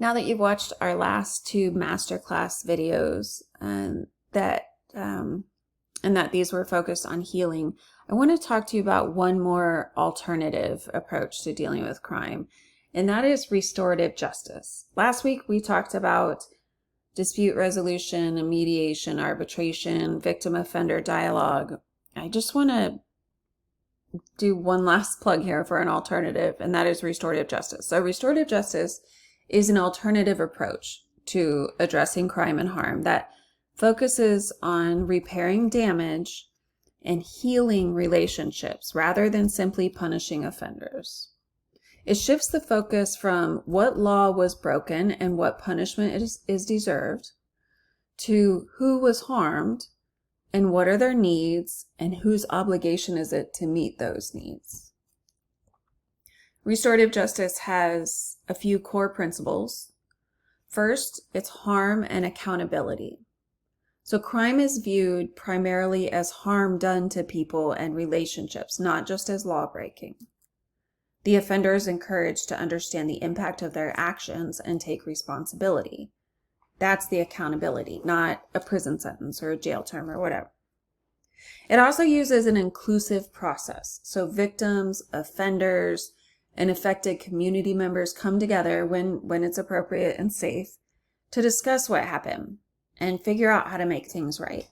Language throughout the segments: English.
Now that you've watched our last two masterclass videos and that these were focused on healing, I want to talk to you about one more alternative approach to dealing with crime, and that is restorative justice. Last week we talked about dispute resolution and mediation, arbitration, victim-offender dialogue. I just want to do one last plug here for an alternative, and that is restorative justice. So restorative justice is an alternative approach to addressing crime and harm that focuses on repairing damage and healing relationships rather than simply punishing offenders. It shifts the focus from what law was broken and what punishment is deserved to who was harmed and what are their needs and whose obligation is it to meet those needs. Restorative justice has a few core principles. First, it's harm and accountability. So crime is viewed primarily as harm done to people and relationships, not just as law breaking. The offender is encouraged to understand the impact of their actions and take responsibility. That's the accountability, not a prison sentence or a jail term or whatever. It also uses an inclusive process. So victims, offenders, and affected community members come together when it's appropriate and safe to discuss what happened and figure out how to make things right.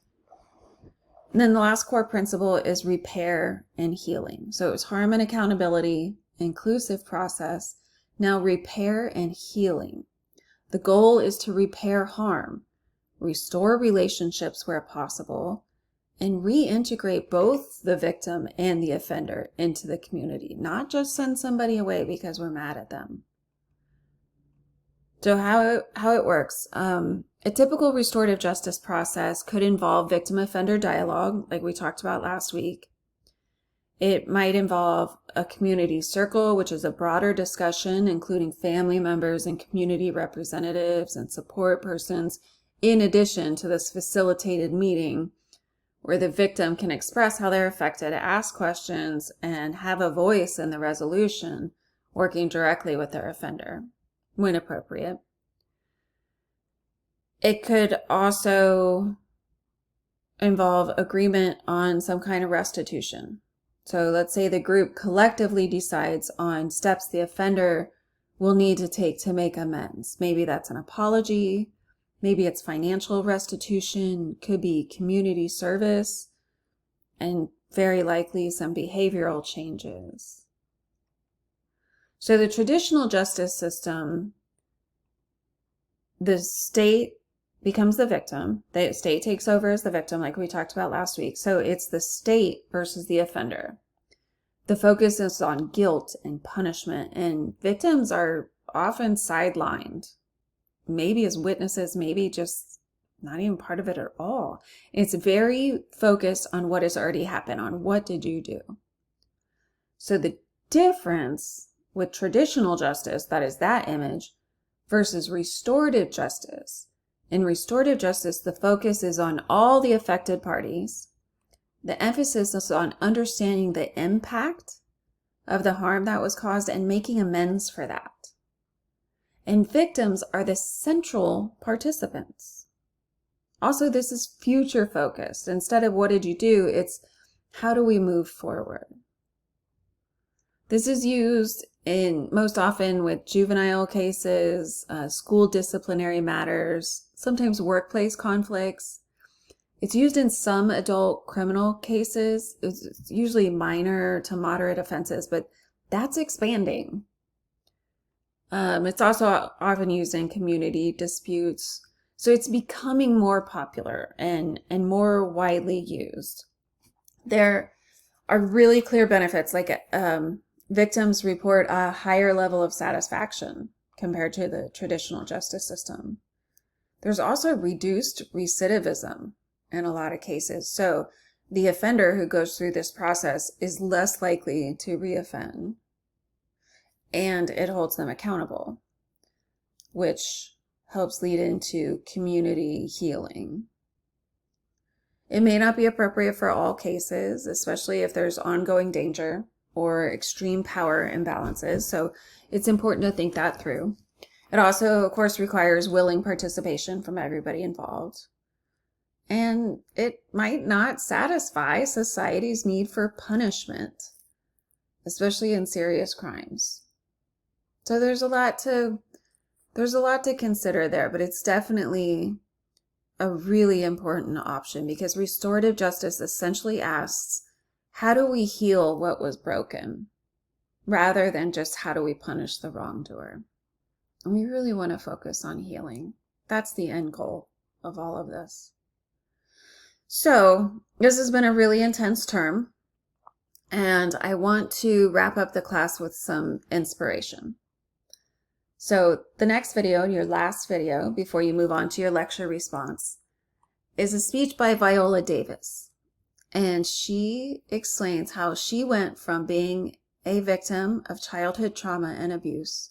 And then the last core principle is repair and healing. So it's harm and accountability, inclusive process, now repair and healing. The goal is to repair harm, restore relationships where possible, and reintegrate both the victim and the offender into the community, not just send somebody away because we're mad at them. So how it works. A typical restorative justice process could involve victim-offender dialogue, like we talked about last week. It might involve a community circle, which is a broader discussion, including family members and community representatives and support persons, in addition to this facilitated meeting where the victim can express how they're affected, ask questions, and have a voice in the resolution, working directly with their offender when appropriate. It could also involve agreement on some kind of restitution. So let's say the group collectively decides on steps the offender will need to take to make amends. Maybe that's an apology. Maybe it's financial restitution, could be community service, and very likely some behavioral changes. So the traditional justice system, the state becomes the victim. The state takes over as the victim, like we talked about last week. So it's the state versus the offender. The focus is on guilt and punishment, and victims are often sidelined. Maybe as witnesses, maybe just not even part of it at all. It's very focused on what has already happened, on what did you do. So the difference with traditional justice, that is that image, versus restorative justice. In restorative justice, the focus is on all the affected parties. The emphasis is on understanding the impact of the harm that was caused and making amends for that. And victims are the central participants. Also, this is future focused. Instead of what did you do, it's how do we move forward? This is used most often with juvenile cases, school disciplinary matters, sometimes workplace conflicts. It's used in some adult criminal cases. It's usually minor to moderate offenses, but that's expanding. It's also often used in community disputes. So it's becoming more popular and more widely used. There are really clear benefits, like victims report a higher level of satisfaction compared to the traditional justice system. There's also reduced recidivism in a lot of cases. So the offender who goes through this process is less likely to reoffend. And it holds them accountable, which helps lead into community healing. It may not be appropriate for all cases, especially if there's ongoing danger or extreme power imbalances. So it's important to think that through. It also, of course, requires willing participation from everybody involved. And it might not satisfy society's need for punishment, especially in serious crimes. So there's a lot to consider there, but it's definitely a really important option because restorative justice essentially asks, how do we heal what was broken, rather than just how do we punish the wrongdoer? And we really want to focus on healing. That's the end goal of all of this. So this has been a really intense term, and I want to wrap up the class with some inspiration. So the next video, your last video, before you move on to your lecture response, is a speech by Viola Davis. And she explains how she went from being a victim of childhood trauma and abuse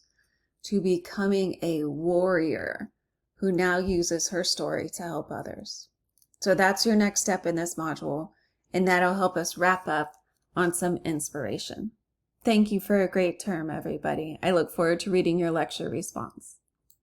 to becoming a warrior who now uses her story to help others. So that's your next step in this module, and that'll help us wrap up on some inspiration. Thank you for a great term, everybody. I look forward to reading your lecture response.